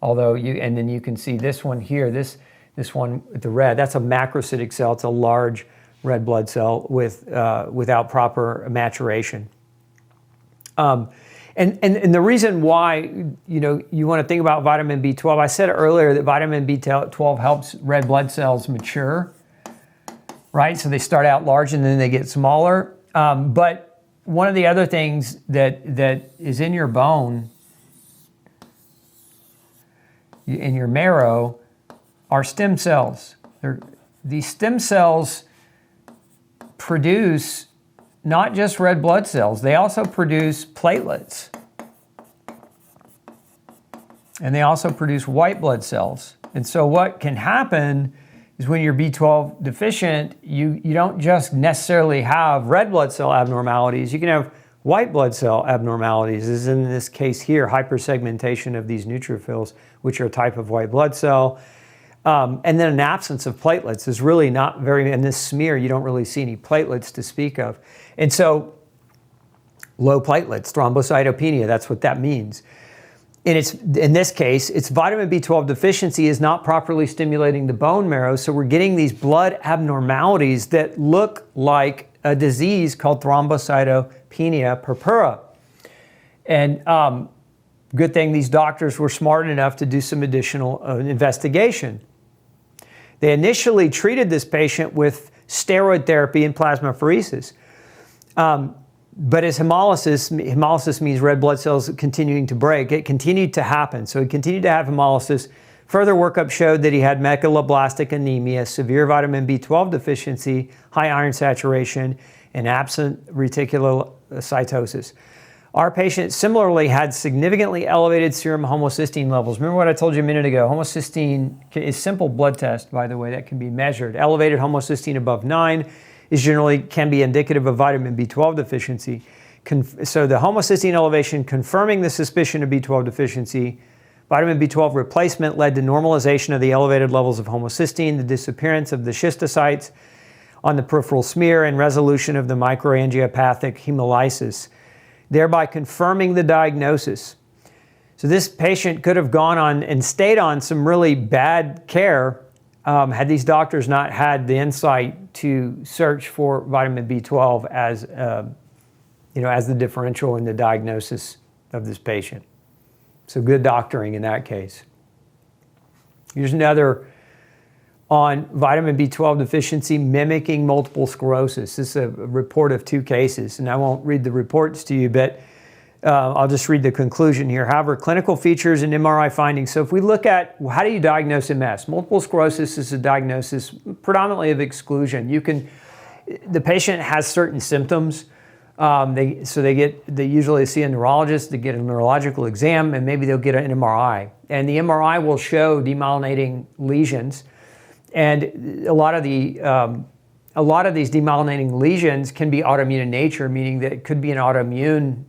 Although and then you can see this one here, this one with the red, that's a macrocytic cell. It's a large red blood cell without proper maturation. And the reason why you want to think about vitamin B12, I said earlier that vitamin B12 helps red blood cells mature, right? So they start out large and then they get smaller. But one of the other things that is in your bone, in your marrow, are stem cells. These stem cells produce not just red blood cells, they also produce platelets. And they also produce white blood cells. And so what can happen is when you're B12 deficient, you don't just necessarily have red blood cell abnormalities, you can have white blood cell abnormalities, as in this case here, hypersegmentation of these neutrophils, which are a type of white blood cell. And then an absence of platelets is really not very, in this smear, you don't really see any platelets to speak of. And so low platelets, thrombocytopenia, that's what that means. And in this case, it's vitamin B12 deficiency is not properly stimulating the bone marrow, so we're getting these blood abnormalities that look like a disease called thrombocytopenia purpura. And good thing these doctors were smart enough to do some additional investigation. They initially treated this patient with steroid therapy and plasmapheresis. But as hemolysis means red blood cells continuing to break, it continued to happen. So he continued to have hemolysis. Further workup showed that he had megaloblastic anemia, severe vitamin B12 deficiency, high iron saturation, and absent reticulocytosis. Our patient similarly had significantly elevated serum homocysteine levels. Remember what I told you a minute ago? Homocysteine is a simple blood test, by the way, that can be measured. Elevated homocysteine above 9 is generally can be indicative of vitamin B12 deficiency. So the homocysteine elevation confirming the suspicion of B12 deficiency. Vitamin B12 replacement led to normalization of the elevated levels of homocysteine, the disappearance of the schistocytes on the peripheral smear, and resolution of the microangiopathic hemolysis, thereby confirming the diagnosis. So this patient could have gone on and stayed on some really bad care had these doctors not had the insight to search for vitamin B12 as the differential in the diagnosis of this patient. So good doctoring in that case. Here's another on vitamin B12 deficiency mimicking multiple sclerosis. This is a report of 2 cases, and I won't read the reports to you, but I'll just read the conclusion here. However, clinical features and MRI findings. So if we look at how do you diagnose MS? Multiple sclerosis is a diagnosis predominantly of exclusion. The patient has certain symptoms. They usually see a neurologist, they get a neurological exam, and maybe they'll get an MRI. And the MRI will show demyelinating lesions. And a lot of these demyelinating lesions can be autoimmune in nature, meaning that it could be an autoimmune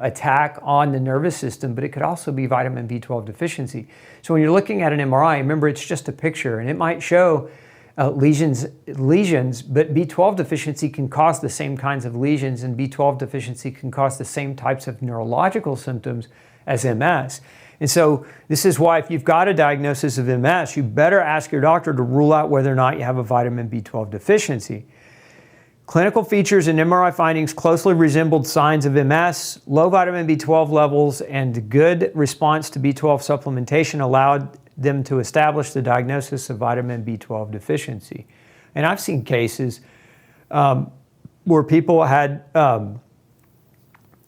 attack on the nervous system, but it could also be vitamin B12 deficiency. So when you're looking at an MRI, remember it's just a picture, and it might show lesions, but B12 deficiency can cause the same kinds of lesions, and B12 deficiency can cause the same types of neurological symptoms as MS. And so this is why if you've got a diagnosis of MS, you better ask your doctor to rule out whether or not you have a vitamin B12 deficiency. Clinical features and MRI findings closely resembled signs of MS. Low vitamin B12 levels and good response to B12 supplementation allowed them to establish the diagnosis of vitamin B12 deficiency. And I've seen cases where people had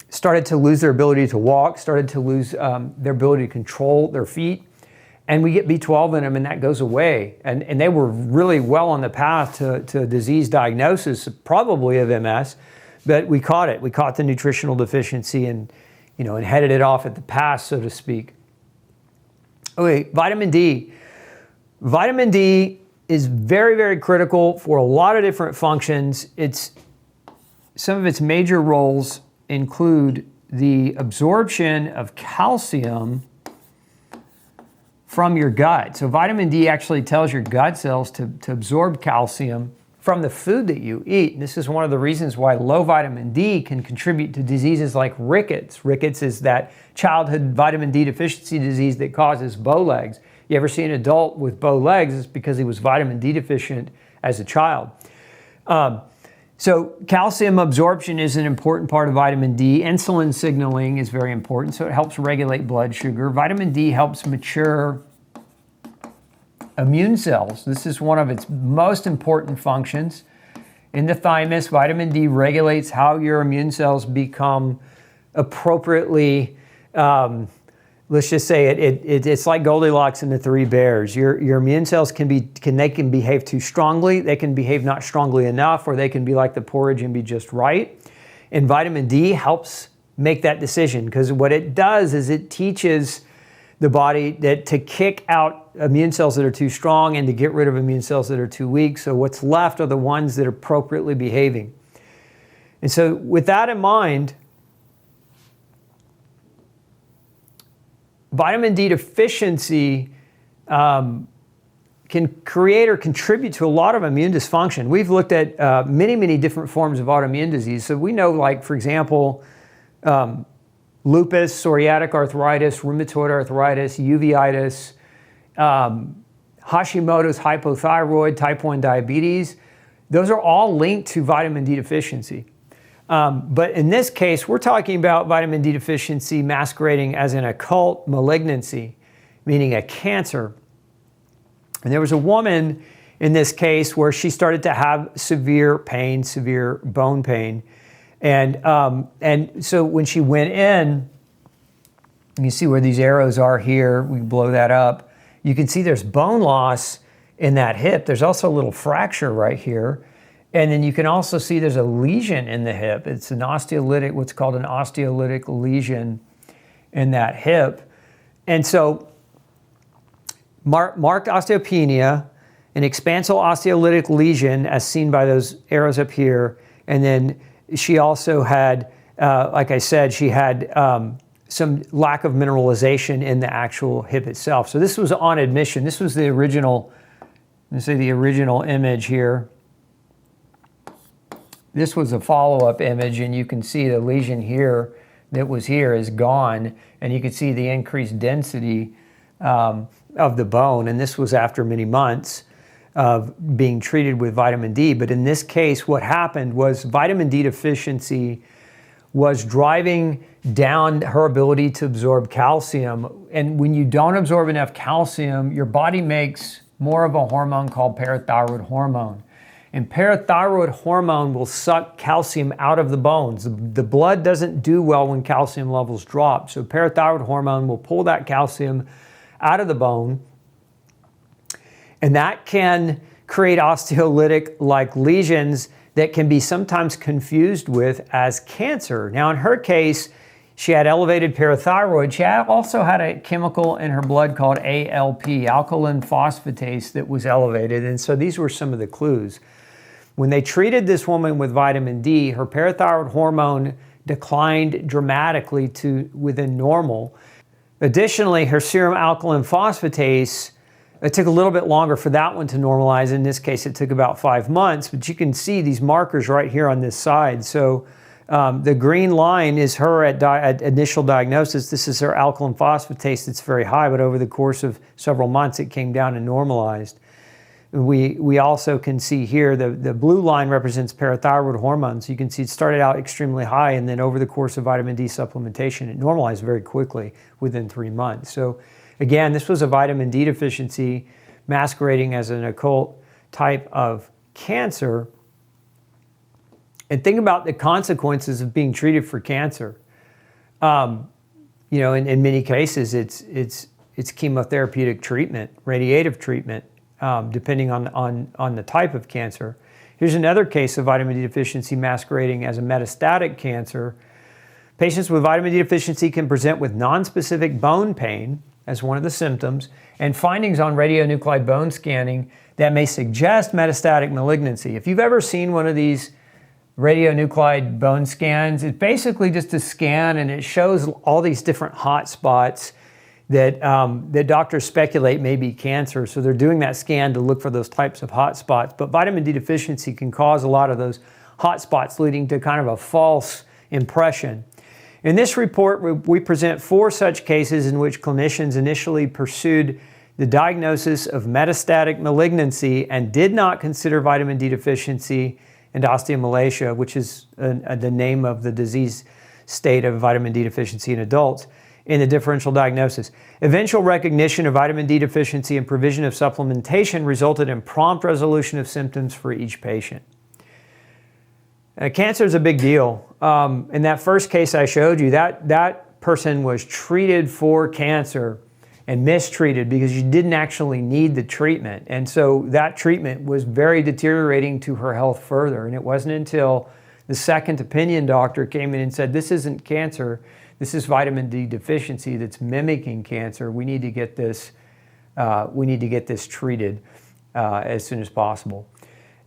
started to lose their ability to walk, started to lose their ability to control their feet, and we get B12 in them and that goes away. And they were really well on the path to a disease diagnosis, probably of MS, but we caught it. We caught the nutritional deficiency and headed it off at the pass, so to speak. Okay, vitamin D. Vitamin D is very, very critical for a lot of different functions. Some of its major roles include the absorption of calcium from your gut. So vitamin D actually tells your gut cells to absorb calcium from the food that you eat. And this is one of the reasons why low vitamin D can contribute to diseases like rickets. Rickets is that childhood vitamin D deficiency disease that causes bow legs. You ever see an adult with bow legs, it's because he was vitamin D deficient as a child. So calcium absorption is an important part of vitamin D. Insulin signaling is very important, so it helps regulate blood sugar. Vitamin D helps mature immune cells. This is one of its most important functions. In the thymus, vitamin D regulates how your immune cells become appropriately, let's just say it's like Goldilocks and the Three Bears. Your immune cells can behave too strongly, they can behave not strongly enough, or they can be like the porridge and be just right. And vitamin D helps make that decision, because what it does is it teaches the body that to kick out immune cells that are too strong and to get rid of immune cells that are too weak. So what's left are the ones that are appropriately behaving. And so with that in mind, vitamin D deficiency can create or contribute to a lot of immune dysfunction. We've looked at many, many different forms of autoimmune disease. So we know, like, for example, lupus, psoriatic arthritis, rheumatoid arthritis, uveitis, Hashimoto's hypothyroid, type 1 diabetes. Those are all linked to vitamin D deficiency. But in this case, we're talking about vitamin D deficiency masquerading as an occult malignancy, meaning a cancer. And there was a woman in this case where she started to have severe pain, severe bone pain. And so when she went in, you see where these arrows are here, we blow that up. You can see there's bone loss in that hip. There's also a little fracture right here. And then you can also see there's a lesion in the hip. It's an osteolytic, what's called an osteolytic lesion in that hip. And so marked osteopenia, an expansile osteolytic lesion as seen by those arrows up here. And then she also had like I said, she had some lack of mineralization in the actual hip itself. So this was on admission. This was the original, let's say the original image here. This was a follow-up image, and you can see the lesion here that was here is gone, and you can see the increased density of the bone, and this was after many months of being treated with vitamin D. But in this case, what happened was vitamin D deficiency was driving down her ability to absorb calcium. And when you don't absorb enough calcium, your body makes more of a hormone called parathyroid hormone. And parathyroid hormone will suck calcium out of the bones. The blood doesn't do well when calcium levels drop. So parathyroid hormone will pull that calcium out of the bone. And that can create osteolytic-like lesions that can be sometimes confused with as cancer. Now in her case, she had elevated parathyroid. She also had a chemical in her blood called ALP, alkaline phosphatase, that was elevated. And so these were some of the clues. When they treated this woman with vitamin D, her parathyroid hormone declined dramatically to within normal. Additionally, her serum alkaline phosphatase, it took a little bit longer for that one to normalize. In this case, it took about 5 months, but you can see these markers right here on this side. So the green line is her at initial diagnosis. This is her alkaline phosphatase that's very high, but over the course of several months, it came down and normalized. We also can see here the blue line represents parathyroid hormones. You can see it started out extremely high, and then over the course of vitamin D supplementation, it normalized very quickly within 3 months. So again, this was a vitamin D deficiency masquerading as an occult type of cancer. And think about the consequences of being treated for cancer. In many cases, it's chemotherapeutic treatment, radiative treatment, depending on the type of cancer. Here's another case of vitamin D deficiency masquerading as a metastatic cancer. Patients with vitamin D deficiency can present with nonspecific bone pain as one of the symptoms, and findings on radionuclide bone scanning that may suggest metastatic malignancy. If you've ever seen one of these radionuclide bone scans, it's basically just a scan, and it shows all these different hot spots that doctors speculate may be cancer. So they're doing that scan to look for those types of hot spots. But vitamin D deficiency can cause a lot of those hot spots, leading to kind of a false impression. In this report, we present 4 such cases in which clinicians initially pursued the diagnosis of metastatic malignancy and did not consider vitamin D deficiency and osteomalacia, which is the name of the disease state of vitamin D deficiency in adults, in the differential diagnosis. Eventual recognition of vitamin D deficiency and provision of supplementation resulted in prompt resolution of symptoms for each patient. Cancer is a big deal. In that first case I showed you, that person was treated for cancer and mistreated because you didn't actually need the treatment. And so that treatment was very deteriorating to her health further. And it wasn't until the second opinion doctor came in and said, this isn't cancer, this is vitamin D deficiency that's mimicking cancer. We need to get this treated as soon as possible.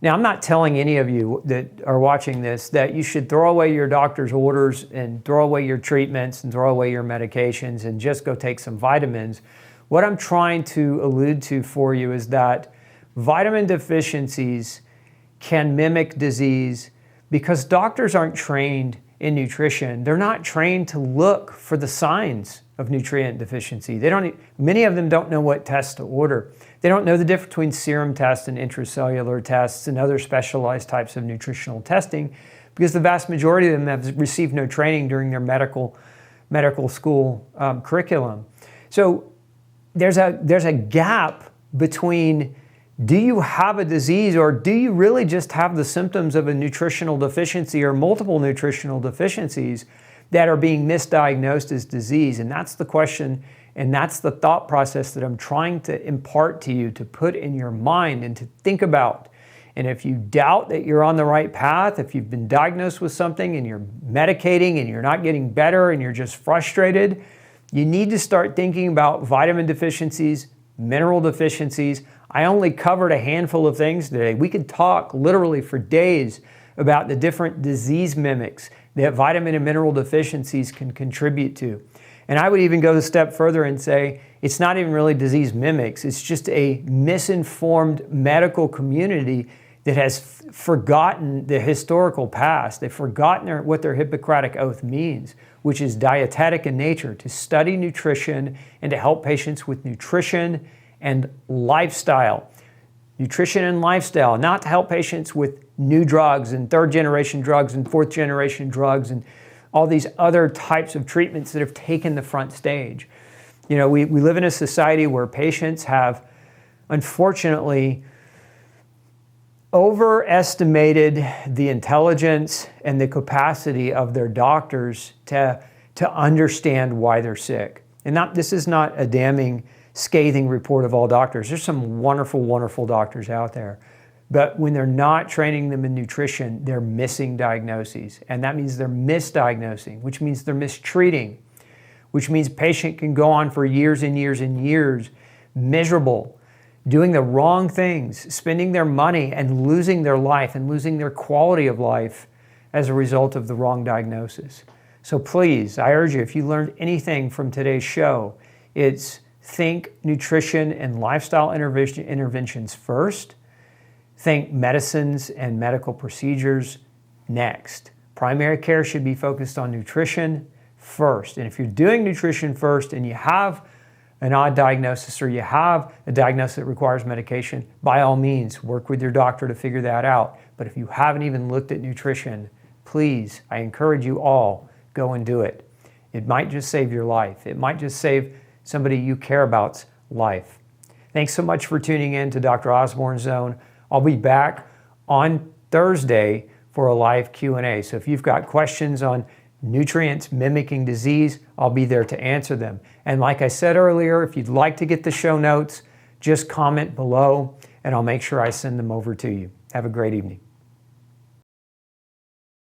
Now, I'm not telling any of you that are watching this that you should throw away your doctor's orders and throw away your treatments and throw away your medications and just go take some vitamins. What I'm trying to allude to for you is that vitamin deficiencies can mimic disease because doctors aren't trained in nutrition. They're not trained to look for the signs of nutrient deficiency. Many of them don't know what tests to order. They don't know the difference between serum tests and intracellular tests and other specialized types of nutritional testing because the vast majority of them have received no training during their medical school curriculum. So there's a gap between, do you have a disease or do you really just have the symptoms of a nutritional deficiency or multiple nutritional deficiencies that are being misdiagnosed as disease? And that's the question, and that's the thought process that I'm trying to impart to you, to put in your mind and to think about. And if you doubt that you're on the right path, if you've been diagnosed with something and you're medicating and you're not getting better and you're just frustrated, you need to start thinking about vitamin deficiencies, mineral deficiencies. I only covered a handful of things today. We could talk literally for days about the different disease mimics that vitamin and mineral deficiencies can contribute to. And I would even go a step further and say it's not even really disease mimics, it's just a misinformed medical community that has forgotten the historical past. They've forgotten what their Hippocratic oath means, which is dietetic in nature, to study nutrition and to help patients with nutrition and lifestyle. Nutrition and lifestyle, not to help patients with new drugs and third-generation drugs and fourth-generation drugs and all these other types of treatments that have taken the front stage. You know, we live in a society where patients have, unfortunately, overestimated the intelligence and the capacity of their doctors to understand why they're sick. And this is not a damning, scathing report of all doctors. There's some wonderful, wonderful doctors out there. But when they're not training them in nutrition, they're missing diagnoses. And that means they're misdiagnosing, which means they're mistreating, which means patient can go on for years and years and years miserable, doing the wrong things, spending their money and losing their life and losing their quality of life as a result of the wrong diagnosis. So please, I urge you, if you learned anything from today's show, it's think nutrition and lifestyle interventions first. Think medicines and medical procedures next. Primary care should be focused on nutrition first. And if you're doing nutrition first and you have an odd diagnosis or you have a diagnosis that requires medication, by all means, work with your doctor to figure that out. But if you haven't even looked at nutrition, please, I encourage you all, go and do it. It might just save your life. It might just save somebody you care about's life. Thanks so much for tuning in to Dr. Osborne Zone. I'll be back on Thursday for a live Q&A. So if you've got questions on nutrients mimicking disease, I'll be there to answer them. And like I said earlier, if you'd like to get the show notes, just comment below and I'll make sure I send them over to you. Have a great evening.